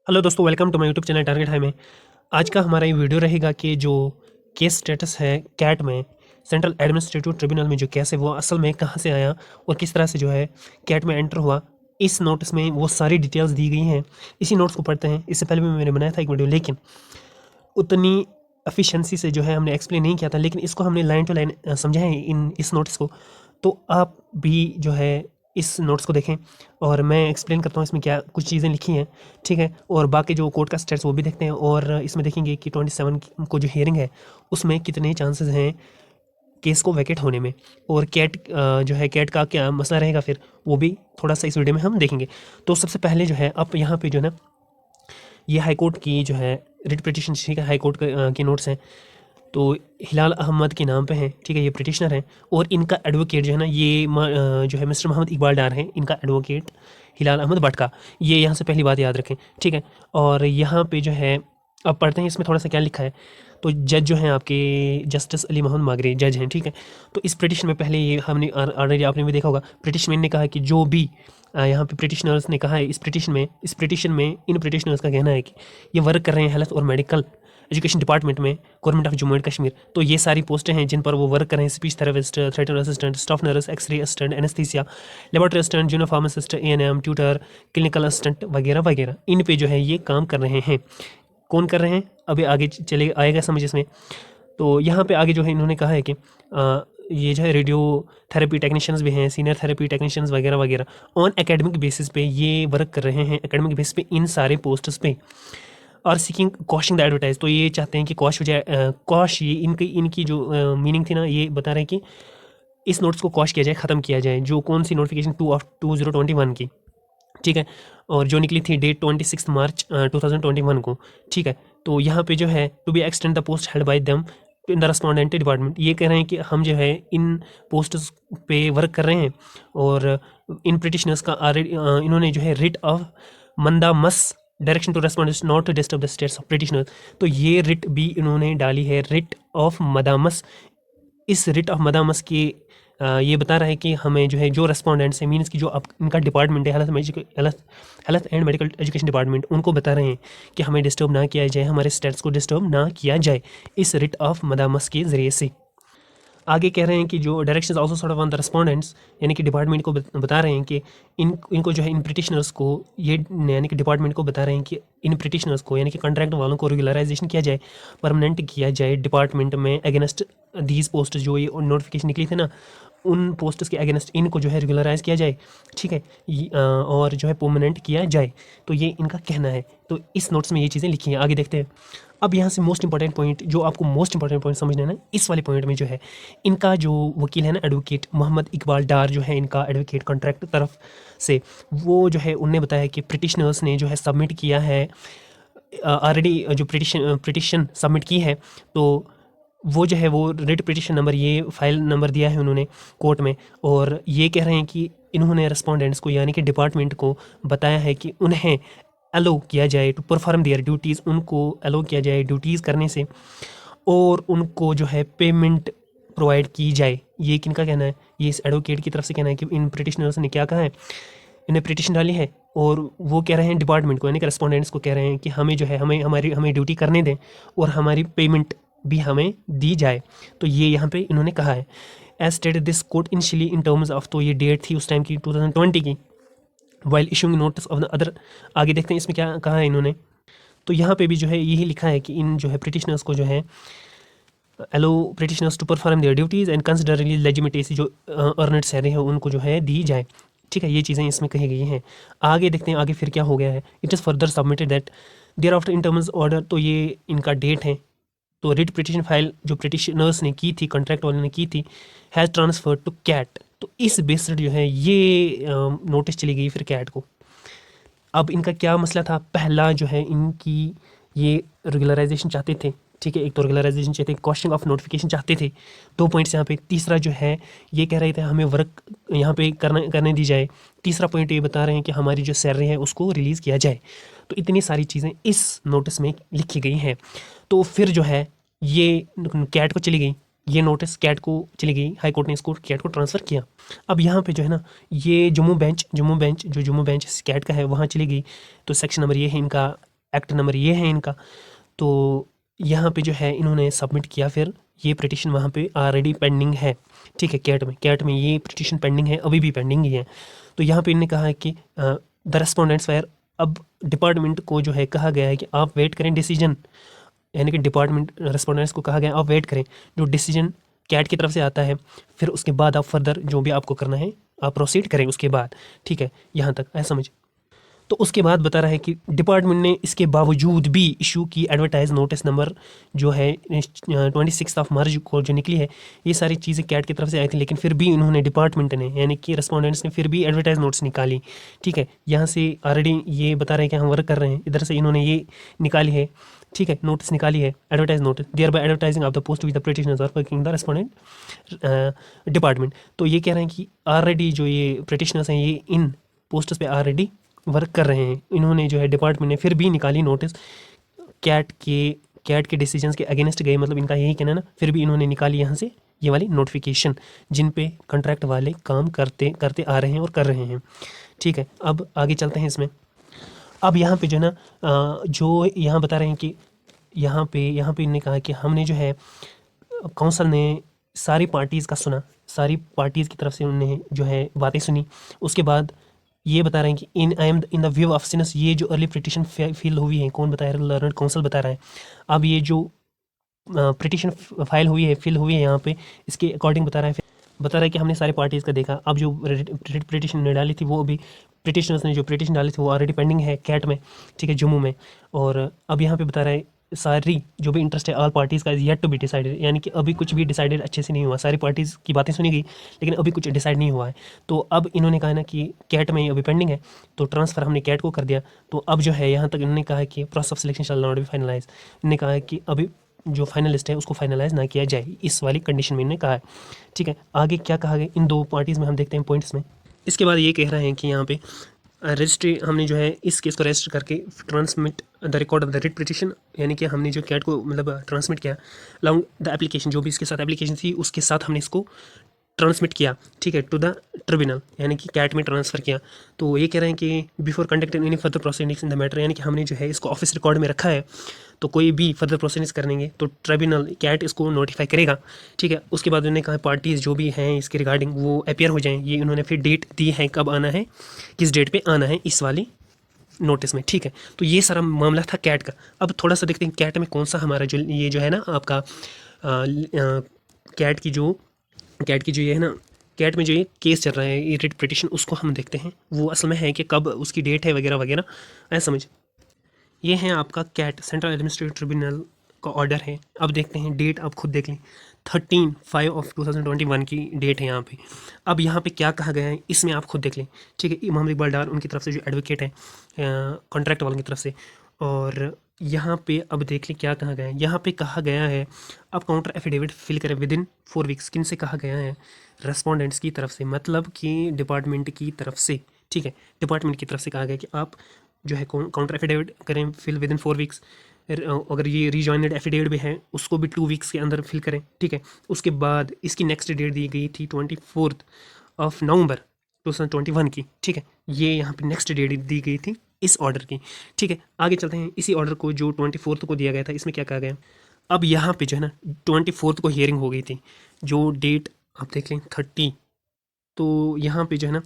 Hello दोस्तों, welcome to my YouTube channel target high में। आज का हमारा ये वीडियो रहेगा कि जो केस स्टेटस है कैट में, सेंट्रल एडमिनिस्ट्रेटिव ट्रिब्यूनल में जो केस है वो असल में कहाँ से आया और किस तरह से जो है कैट में एंटर हुआ। इस नोटिस में वो सारी डिटेल्स दी गई हैं। इसी नोट्स को पढ़ते हैं। इससे पहले भी मैंने बनाया था एक वीडियो, लेकिन उतनी एफिशिएंसी से जो है हमने एक्सप्लेन नहीं किया था, लेकिन इसको हमने लाइन टू लाइन समझा है इस नोटिस को। तो आप भी जो है इस नोट्स को देखें और मैं एक्सप्लेन करता हूँ इसमें क्या कुछ चीज़ें लिखी हैं, ठीक है। और बाकी जो कोर्ट का स्टेट्स वो भी देखते हैं और इसमें देखेंगे कि 27 को जो हियरिंग है उसमें कितने चांसेस हैं केस को वैकेट होने में, और कैट जो है कैट का क्या मसला रहेगा फिर वो भी थोड़ा सा इस वीडियो में हम देखेंगे। तो सबसे पहले जो है आप यहाँ पे जो है ना, ये हाई कोर्ट की जो है रिट पिटिशन, ठीक है, हाई कोर्ट के नोट्स हैं। तो हिलाल अहमद के नाम पे हैं, ठीक है, ये पिटिशनर हैं। और इनका एडवोकेट जो है ना, ये जो है मिस्टर मोहम्मद इकबाल डार हैं, इनका एडवोकेट हिलाल अहमद भट्ट का। ये यहाँ से पहली बात याद रखें, ठीक है। और यहाँ पे जो है अब पढ़ते हैं इसमें थोड़ा सा क्या लिखा है। तो जज जो हैं आपके जस्टिस अली मोहम्मद मागरे जज हैं, ठीक है। तो इस पिटिशन में पहले ये हमने ऑलरेडी आपने भी देखा होगा, पिटिशन में ने कहा कि जो भी यहाँ पे पिटिशनर्स ने कहा है इस पिटिशन में इन पिटिशनर्स का कहना है कि ये वर्क कर रहे हैं हेल्थ और मेडिकल एजुकेशन डिपार्टमेंट में government of Jammu and Kashmir. तो ये सारी पोस्टें हैं जिन पर वो वर्क कर रहे हैं, speech therapist, therapy assistant, staff nurse, X ray assistant, anaesthesia, laboratory assistant, junior pharmacist, ANM, tutor, clinical assistant वगैरह वगैरह। इन पे जो है ये काम कर रहे हैं। कौन कर रहे हैं अभी आगे चले आएगा समझ इसमें। तो यहाँ पे आगे जो है इन्होंने कहा है कि ये जो है रेडियो थेरेपी टेक्नीशियंस भी हैं, सीनियर थेरेपी टेक्नीशियंस वगैरह वगैरह ऑन एकेडमिक बेसिस पे ये वर्क कर रहे हैं, एकेडमिक बेसिस पे इन सारे पोस्ट्स पे। और सीकिंग कॉशिंग द एडवर्टाइज, तो ये चाहते हैं कि कॉश हो जाए। कॉश ये इनकी जो मीनिंग थी ना, ये बता रहे हैं कि इस नोट्स को कॉश किया जाए, ख़त्म किया जाए। जो कौन सी नोटिफिकेशन 2/2021 की, ठीक है, और जो निकली थी डेट 26 मार्च 2021 को, ठीक है। तो यहाँ पे जो है to be extend the post held by them in the respondent department, ये कह रहे हैं कि हम जो है इन पोस्ट पे वर्क कर रहे हैं और इन पिटिशनर्स का इन्होंने जो है writ of mandamus direction to respondents not to disturb the status of petitioners. तो ये रिट भी इन्होंने डाली है, रिट ऑफ मदामस। इस रिट ऑफ मदामस की ये बता रहा है कि हमें जो है जो रेस्पोंडेंट्स हैं, मीन्स की जो अब इनका डिपार्टमेंट है health and medical education department, उनको बता रहे हैं कि हमें डिस्टर्ब ना किया जाए, हमारे स्टेट्स को डिस्टर्ब ना किया जाए इस रिट ऑफ मदामस के ज़रिए से। आगे कह रहे हैं कि जो directions also sort of on the respondents, यानी कि डिपार्टमेंट को बता रहे हैं कि इनको जो है इन पिटिशनर्स को, ये यानी कि डिपार्टमेंट को बता रहे हैं कि इन पिटिशनर्स को, यानी कि कॉन्ट्रैक्ट वालों को रेगुलराइजेशन किया जाए, परमानेंट किया जाए डिपार्टमेंट में अगेंस्ट दीज पोस्ट। जो ये नोटिफिकेशन निकली थी ना, उन पोस्ट्स के अगेंस्ट इनको जो है रेगुलराइज किया जाए, ठीक है, और जो है परमानेंट किया जाए। तो ये इनका कहना है। तो इस नोट्स में ये चीज़ें लिखी हैं। आगे देखते हैं। अब यहाँ से मोस्ट इंपॉर्टेंट पॉइंट, जो आपको मोस्ट इंपॉर्टेंट पॉइंट समझना है ना, इस वाले पॉइंट में जो है इनका जो वकील है ना, एडवोकेट मोहम्मद इकबाल डार जो है इनका एडवोकेट कॉन्ट्रैक्ट तरफ से, वो जो है उनने बताया कि पिटिशनर्स ने जो है सबमिट किया है ऑलरेडी, जो पिटिशन सबमिट की है, तो वो जो है वो रिट पिटिशन नंबर, ये फाइल नंबर दिया है उन्होंने कोर्ट में। और ये कह रहे हैं कि इन्होंने रेस्पोंडेंट्स को, यानी कि डिपार्टमेंट को बताया है कि उन्हें अलो किया जाए टू परफॉर्म देयर ड्यूटीज़, उनको अलो किया जाए ड्यूटीज़ करने से, और उनको जो है पेमेंट प्रोवाइड की जाए। ये किनका कहना है? ये इस एडवोकेट की तरफ से कहना है कि इन पिटिशनर्स ने क्या कहा है, इन्हें पिटिशन डाली है और वो कह रहे हैं डिपार्टमेंट को, यानी कि रेस्पोंडेंट्स को कह रहे हैं कि हमें जो है हमें ड्यूटी करने दें और हमारी पेमेंट भी हमें दी जाए। तो ये यहाँ पे इन्होंने कहा है as stated this court initially in terms of, तो ये डेट थी उस टाइम की 2020 की, while issuing notice of the other. आगे देखते हैं इसमें क्या कहा है इन्होंने। तो यहाँ पे भी जो है यही लिखा है कि इन जो है पिटिशनर्स को जो है allow petitioners to perform their duties and consider legitimacy, जो अर्नड सैलरी है उनको जो है दी जाए, ठीक है। ये चीज़ें इसमें कही गई हैं। आगे देखते हैं आगे फिर क्या हो गया है। It is further submitted that thereafter in terms order, तो ये इनका डेट है। तो रिट पिटिशन फाइल जो पिटिशनर्स ने की थी, कॉन्ट्रैक्ट वालों ने की थी, हैज़ ट्रांसफर टू कैट। तो इस बेस्ड जो है ये नोटिस चली गई फिर कैट को। अब इनका क्या मसला था? पहला जो है इनकी ये रेगुलराइजेशन चाहते थे, ठीक है, एक तो रेगुलराइजेशन चाहते थे, कॉस्टिंग ऑफ नोटिफिकेशन चाहते थे, 2 पॉइंट्स यहाँ पे। तीसरा जो है ये कह रहे थे हमें वर्क यहाँ पे करने दी जाए। तीसरा पॉइंट ये बता रहे हैं कि हमारी जो सैलरी है उसको रिलीज़ किया जाए। तो इतनी सारी चीज़ें इस नोटिस में लिखी गई हैं। तो फिर जो है ये कैट को चली गई, ये नोटिस कैट को चली गई, हाई कोर्ट ने इसको कैट को ट्रांसफ़र किया। अब यहाँ पे जो है ना, ये जम्मू बेंच जो जम्मू बेंच कैट का है वहाँ चली गई। तो सेक्शन नंबर ये है इनका एक्ट नंबर ये है इनका। तो यहाँ पे जो है इन्होंने सबमिट किया, फिर ये पिटिशन वहाँ पे ऑलरेडी पेंडिंग है, ठीक है। कैट में ये पिटिशन पेंडिंग है, अभी भी पेंडिंग ही है। तो यहाँ पे इन्होंने कहा है कि द रेस्पोंडेंट्स वेयर, अब डिपार्टमेंट को जो है कहा गया है कि आप वेट करें डिसीजन, यानी कि डिपार्टमेंट रेस्पोंडेंट्स को कहा गया आप वेट करें जो डिसीजन कैट की तरफ से आता है, फिर उसके बाद आप फर्दर जो भी आपको करना है आप प्रोसीड करें उसके बाद, ठीक है। यहाँ तक ऐसा समझ। तो उसके बाद बता रहा है कि डिपार्टमेंट ने इसके बावजूद भी इशू की एडवर्टाइज नोटिस नंबर जो है 26 मार्च को जो निकली है, ये सारी चीज़ें कैट की तरफ से आई थी, लेकिन फिर भी इन्होंने डिपार्टमेंट ने यानी कि रेस्पोंडेंट्स ने फिर भी एडवर्टाइज नोटिस निकाली, ठीक है। यहाँ से ऑलरेडी ये बता रहे हैं कि हम वर्क कर रहे हैं, इधर से इन्होंने ये निकाली है, ठीक है, नोटिस निकाली है, advertise notice, thereby advertising of the post with the petitioners और वर्किंग द रेस्पोंडेंट डिपार्टमेंट। तो ये कह रहे हैं कि ऑलरेडी जो ये पिटिशनर्स हैं ये इन पोस्ट्स पे ऑलरेडी वर्क कर रहे हैं। इन्होंने जो है डिपार्टमेंट ने फिर भी निकाली नोटिस, कैट के डिसीजंस के अगेंस्ट गए, मतलब इनका यही कहना है ना, फिर भी इन्होंने निकाली यहाँ से ये वाली नोटिफिकेशन जिन पे कॉन्ट्रैक्ट वाले काम करते करते आ रहे हैं और कर रहे हैं, ठीक है। अब आगे चलते हैं इसमें। अब यहाँ पे जो है ना जो यहाँ बता रहे हैं कि यहाँ पे इन्होंने कहा कि हमने जो है काउंसिल ने सारी पार्टीज़ का सुना, सारी पार्टीज़ की तरफ से उन्होंने जो है बातें सुनी। उसके बाद ये बता रहे हैं कि इन द व्यू ऑफ सिनस, ये जो अर्ली पिटिशन फिल हुई है, कौन बता रहा है, लर्नड काउंसिल बता रहा है। अब ये जो पिटिशन फाइल हुई है, फिल हुई है यहाँ पे, इसके अकॉर्डिंग बता रहा है कि हमने सारी पार्टीज़ का देखा। अब जो पिटिशन ने डाली थी वो अभी पिटिशनर्स ने जो पिटिशन डाली थी वो ऑलरेडी पेंडिंग है कैट में, ठीक है, जम्मू में। और अब यहाँ पे बता रहा है सारी जो भी इंटरेस्ट है ऑल पार्टीज़ का is yet to be decided, यानी कि अभी कुछ भी डिसाइडेड अच्छे से नहीं हुआ। सारी पार्टीज़ की बातें सुनी गई लेकिन अभी कुछ डिसाइड नहीं हुआ है। तो अब इन्होंने कहा ना कि कैट में अभी पेंडिंग है, तो ट्रांसफ़र हमने कैट को कर दिया। तो अब जो है यहाँ तक इन्होंने कहा है कि process of selection shall not be finalize. इन्होंने कहा है कि अभी जो फाइनल लिस्ट है उसको फाइनलाइज ना किया जाए, इस वाली कंडीशन में इन्होंने कहा है, ठीक है। आगे क्या कहा गया इन दो पार्टीज़ में हम देखते हैं पॉइंट्स में। इसके बाद ये कह रहे हैं कि यहाँ पे रजिस्ट्री हमने जो है इस केस को रजिस्टर करके transmit the record of the writ petition, यानी कि हमने जो कैट को मतलब ट्रांसमिट किया लॉन्ग द एप्लीकेशन, जो भी इसके साथ एप्लीकेशन थी उसके साथ हमने इसको ट्रांसमिट किया, ठीक है, टू द ट्रिब्यूनल, यानी कि कैट में ट्रांसफ़र किया। तो ये कह रहे हैं कि before conducting any further proceedings in the matter, यानी कि हमने जो है इसको ऑफिस रिकॉर्ड में रखा है, तो कोई भी फर्दर प्रोसीडिंग्स करेंगे तो ट्रिब्यूनल कैट इसको नोटिफाई करेगा, ठीक है। उसके बाद उन्होंने कहा पार्टीज़ जो भी हैं इसके रिगार्डिंग वो अपेयर हो जाएँ। ये उन्होंने फिर डेट दी है कब आना है, किस डेट पर आना है इस वाली नोटिस में, ठीक है। तो ये सारा मामला था कैट का। अब थोड़ा सा देखते हैं कैट में कौन सा हमारा जो ये जो है ना आपका कैट की जो ये है ना, कैट में जो ये केस चल रहा है ये रिट पिटिशन, उसको हम देखते हैं वो असल में है कि कब उसकी डेट है वगैरह वगैरह, ऐसा समझ। ये है आपका कैट सेंट्रल एडमिनिस्ट्रेटिव ट्रिब्यूनल का ऑर्डर है। अब देखते हैं डेट, आप खुद देख लें 13/5/2021 की डेट है यहाँ पे। अब यहाँ पे क्या कहा गया है इसमें आप खुद देख लें, ठीक है। मोहम्मद इकबाल डार उनकी तरफ से जो एडवोकेट है कॉन्ट्रैक्ट वालों की तरफ से, और यहाँ पे अब देख लें क्या कहा गया है। यहाँ पे कहा गया है अब काउंटर एफिडेविट फिल करें विद इन 4 वीक्स। किन से कहा गया है, रेस्पोंडेंट्स की तरफ से, मतलब कि डिपार्टमेंट की तरफ से, ठीक है। डिपार्टमेंट की तरफ से कहा गया कि आप जो है काउंटर एफिडेविट करें फिल विद इन 4 वीक्स। अगर ये रीजॉइंड एफिडेविट भी है उसको भी 2 वीक्स के अंदर फिल करें, ठीक है। उसके बाद इसकी नेक्स्ट डेट दी गई थी 24 नवंबर 2021 की, ठीक है। ये यहाँ पे नेक्स्ट डेट दी गई थी इस ऑर्डर की, ठीक है। आगे चलते हैं इसी ऑर्डर को जो 24 को दिया गया था, इसमें क्या कहा गया। अब यहाँ पे जो है ना 24 को हियरिंग हो गई थी, जो डेट आप देख लें 30। तो यहाँ पे जो है ना,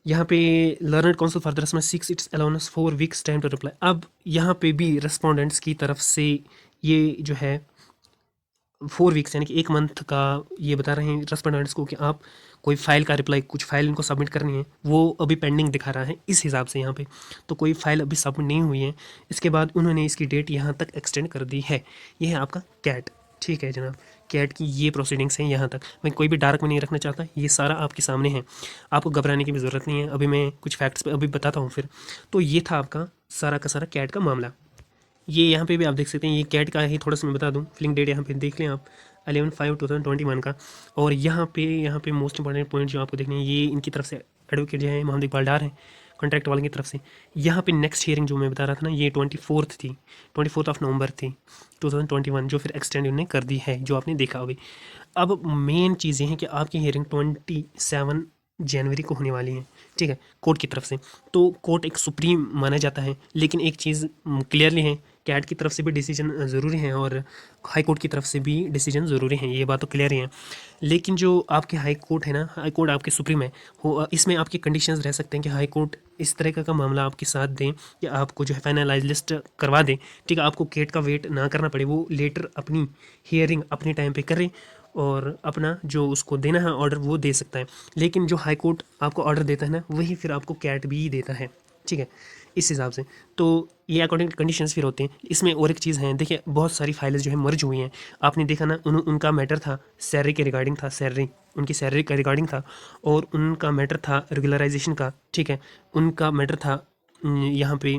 यहाँ पे learned counsel for the rest में 6 it's allowance 4 weeks time to reply. अब यहाँ पे भी रेस्पोंडेंट्स की तरफ से ये जो है 4 वीक्स यानी कि 1 मंथ का ये बता रहे हैं रेस्पोंडेंट्स को कि आप कोई फाइल का रिप्लाई, कुछ फाइल इनको सबमिट करनी है, वो अभी पेंडिंग दिखा रहा है इस हिसाब से यहाँ पे। तो कोई फाइल अभी सबमिट नहीं हुई है। इसके बाद उन्होंने इसकी डेट यहाँ तक एक्सटेंड कर दी है। ये है आपका कैट, ठीक है जनाब। कैट की ये प्रोसीडिंग्स हैं यहाँ तक। मैं कोई भी डार्क में नहीं रखना चाहता, ये सारा आपके सामने है, आपको घबराने की भी ज़रूरत नहीं है। अभी मैं कुछ फैक्ट्स पे अभी बताता हूँ फिर। तो ये था आपका सारा का सारा कैट का मामला। ये यहाँ पे भी आप देख सकते हैं, ये कैट का ही थोड़ा सा मैं बता दूँ, फिलिंग डेट यहाँ पे देख लें आप 11/5/2021 का। और यहाँ पे मोस्ट इंपॉर्टेंट पॉइंट जो आपको देखने हैं, ये इनकी तरफ से एडवोकेट जो है मोहम्मद इकबाल डार हैं कॉन्ट्रैक्ट वाले की तरफ से। यहाँ पे नेक्स्ट हियरिंग जो मैं बता रहा था ना, ये 24 थी, 24 नवंबर थी 2021, जो फिर एक्सटेंड उन्होंने कर दी है, जो आपने देखा अभी। अब मेन चीज़ ये है कि आपकी हियरिंग 27 जनवरी को होने वाली हैं, ठीक है, कोर्ट की तरफ से। तो कोर्ट एक सुप्रीम माना जाता है, लेकिन एक चीज़ क्लियरली है, कैट की तरफ से भी डिसीजन ज़रूरी है और हाई कोर्ट की तरफ से भी डिसीजन ज़रूरी है, ये बात तो क्लियर ही है। लेकिन जो आपके हाई कोर्ट है ना, हाई कोर्ट आपके सुप्रीम है, हो इसमें आपके कंडीशंस रह सकते हैं कि हाई कोर्ट इस तरह का मामला आपके साथ दें कि आपको जो है फाइनलाइज लिस्ट करवा दें, ठीक है, आपको कैट का वेट ना करना पड़े, वो लेटर अपनी हियरिंग अपने टाइम पे करें और अपना जो उसको देना है ऑर्डर वो दे सकता है। लेकिन जो हाई कोर्ट आपको ऑर्डर देता है ना, वही फिर आपको कैट भी देता है, ठीक है, इस हिसाब से। तो ये अकॉर्डिंग कंडीशंस फिर होते हैं। इसमें और एक चीज़ है, देखिए बहुत सारी फाइल्स जो है मर्ज हुई हैं, आपने देखा ना, उनका मैटर था सैलरी के रिगार्डिंग था, सैलरी उनकी सैलरी का रिगार्डिंग था, और उनका मैटर था रेगुलराइजेशन का, ठीक है, उनका मैटर था यहाँ पे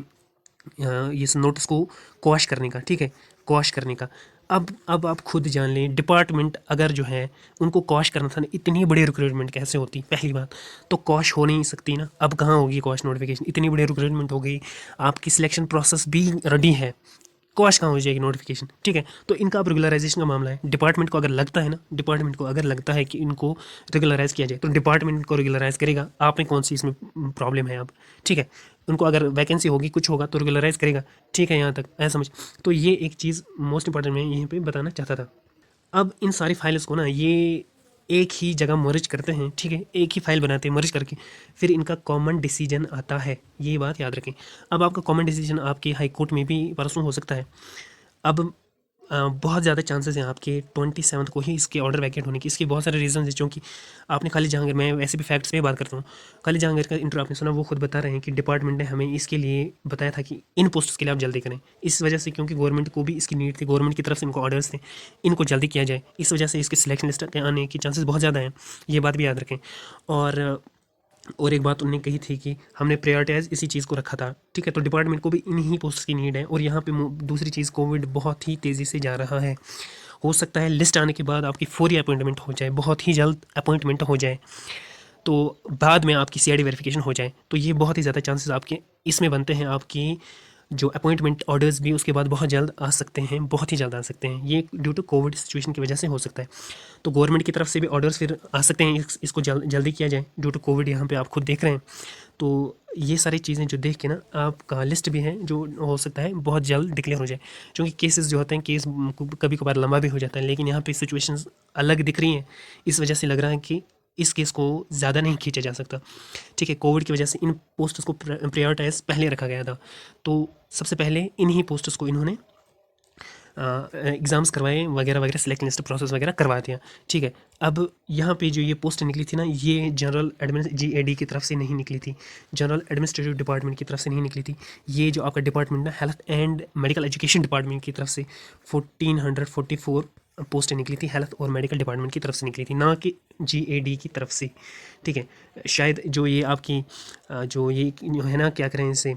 इस नोटिस को क्वाश करने का, ठीक है, क्वाश करने का। अब आप खुद जान लें, डिपार्टमेंट अगर जो है उनको क्वाश करना था ना, इतनी बड़ी रिक्रूटमेंट कैसे होती, पहली बात तो क्वाश हो नहीं सकती ना। अब कहाँ होगी क्वाश नोटिफिकेशन, इतनी बड़ी रिक्रूटमेंट हो गई, आपकी सिलेक्शन प्रोसेस भी रेडी है, क्वाश कहाँ हो जाएगी नोटिफिकेशन, ठीक है। तो इनका अब रेगुलराइजेशन का मामला है, डिपार्टमेंट को अगर लगता है ना, डिपार्टमेंट को अगर लगता है कि इनको रेगुलराइज किया जाए तो डिपार्टमेंट को रेगुलराइज करेगा। आप में कौन सी इसमें प्रॉब्लम है अब, ठीक है, उनको अगर वैकेंसी होगी कुछ होगा तो रेगुलराइज करेगा, ठीक है, यहाँ तक ऐसा समझ। तो ये एक चीज़ मोस्ट इंपॉर्टेंट मैं यहीं पे बताना चाहता था। अब इन सारी फाइल्स को ना ये एक ही जगह मर्ज करते हैं, ठीक है, एक ही फाइल बनाते हैं मर्ज करके, फिर इनका कॉमन डिसीजन आता है, ये बात याद रखें। अब आपका कॉमन डिसीजन आपके हाई कोर्ट में भी परसों हो सकता है। अब बहुत ज़्यादा चांसेस हैं आपके 27 को ही इसके ऑर्डर वैकेट होने की। इसके बहुत सारे रीजन हैं, क्योंकि आपने खाली जहांगीर, मैं वैसे भी फैक्ट्स पे बात करता हूँ, खाली जहांगीर का इंटरव्यू आपने सुना, वो खुद बता रहे हैं कि डिपार्टमेंट ने हमें इसके लिए बताया था कि इन पोस्ट्स के लिए आप जल्दी करें, इस वजह से, क्योंकि गवर्नमेंट को भी इसकी नीड थी, गवर्नमेंट की तरफ से इनको ऑर्डर्स थे, इनको जल्दी किया जाए, इस वजह से इसके सिलेक्शन लिस्ट के आने की चांसेस बहुत ज़्यादा हैं, ये बात भी याद रखें। और एक बात उन्होंने कही थी कि हमने प्रायोरिटाइज इसी चीज़ को रखा था, ठीक है, तो डिपार्टमेंट को भी इन्हीं पोस्ट की नीड है। और यहाँ पे दूसरी चीज़, कोविड बहुत ही तेज़ी से जा रहा है, हो सकता है लिस्ट आने के बाद आपकी फौरी अपॉइंटमेंट हो जाए, बहुत ही जल्द अपॉइंटमेंट हो जाए, तो बाद में आपकी सीआईडी वेरिफिकेशन हो जाए, तो ये बहुत ही ज़्यादा चांसेस आपके इसमें बनते हैं, आपकी जो अपॉइंटमेंट ऑर्डर्स भी उसके बाद बहुत जल्द आ सकते हैं, बहुत ही जल्द आ सकते हैं, ये ड्यू टू कोविड सिचुएशन की वजह से हो सकता है। तो गवर्नमेंट की तरफ से भी ऑर्डर्स फिर आ सकते हैं, इसको जल्दी किया जाए ड्यू टू कोविड, यहाँ पे आप खुद देख रहे हैं। तो ये सारी चीज़ें जो देख के ना, आपका लिस्ट भी है जो हो सकता है बहुत जल्द डिक्लेयर हो जाए, क्योंकि केसेस जो होते हैं, केस कभी कभार लंबा भी हो जाता है, लेकिन यहाँ पे सिचुएशंस अलग दिख रही हैं, इस वजह से लग रहा है कि इस केस को ज़्यादा नहीं खींचा जा सकता, ठीक है। कोविड की वजह से इन पोस्ट्स को प्रायोरिटाइज पहले रखा गया था, तो सबसे पहले इन्हीं पोस्ट्स को इन्होंने एग्ज़ाम्स करवाए वगैरह वगैरह, सेलेक्ट लिस्ट प्रोसेस वगैरह करवा दिया, ठीक है। अब यहाँ पे जो ये पोस्ट निकली थी ना, ये जनरल GAD की तरफ से नहीं निकली थी, जनरल एडमिनिस्ट्रेटिव डिपार्टमेंट की तरफ से नहीं निकली थी, ये जो आपका डिपार्टमेंट ना, health and medical education department की तरफ से 1444 पोस्टें निकली थी, हेल्थ और मेडिकल डिपार्टमेंट की तरफ से निकली थी, ना कि GAD की तरफ से, ठीक है। शायद जो ये आपकी जो ये है ना, क्या करें इसे,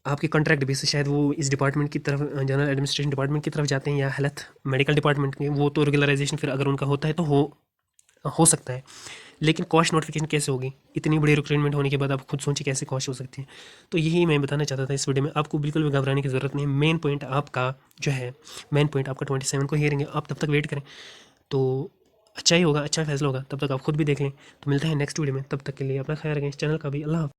आपके कॉन्ट्रैक्ट बेस से शायद वो इस डिपार्टमेंट की तरफ, जनरल एडमिनिस्ट्रेशन डिपार्टमेंट की तरफ जाते हैं, या हेल्थ मेडिकल डिपार्टमेंट के, वो तो रेगुलराइजेशन फिर अगर उनका होता है तो हो सकता है। लेकिन कॉस्ट नोटिफिकेशन कैसे होगी, इतनी बड़ी रिक्रूटमेंट होने के बाद आप खुद सोचिए कैसे कॉस्ट हो सकती है। तो यही मैं बताना चाहता था इस वीडियो में, आपको बिल्कुल भी घबराने की ज़रूरत नहीं है। मेन पॉइंट आपका जो है, मेन पॉइंट आपका 27 को हियरिंग है, आप तब तक वेट करें तो अच्छा ही होगा, अच्छा फैसला होगा, तब तक आप खुद भी देख लें। तो मिलते हैं नेक्स्ट वीडियो में, तब तक के लिए अपना ख्याल रखें, इस चैनल का भी। अल्लाह हाफ़िज़।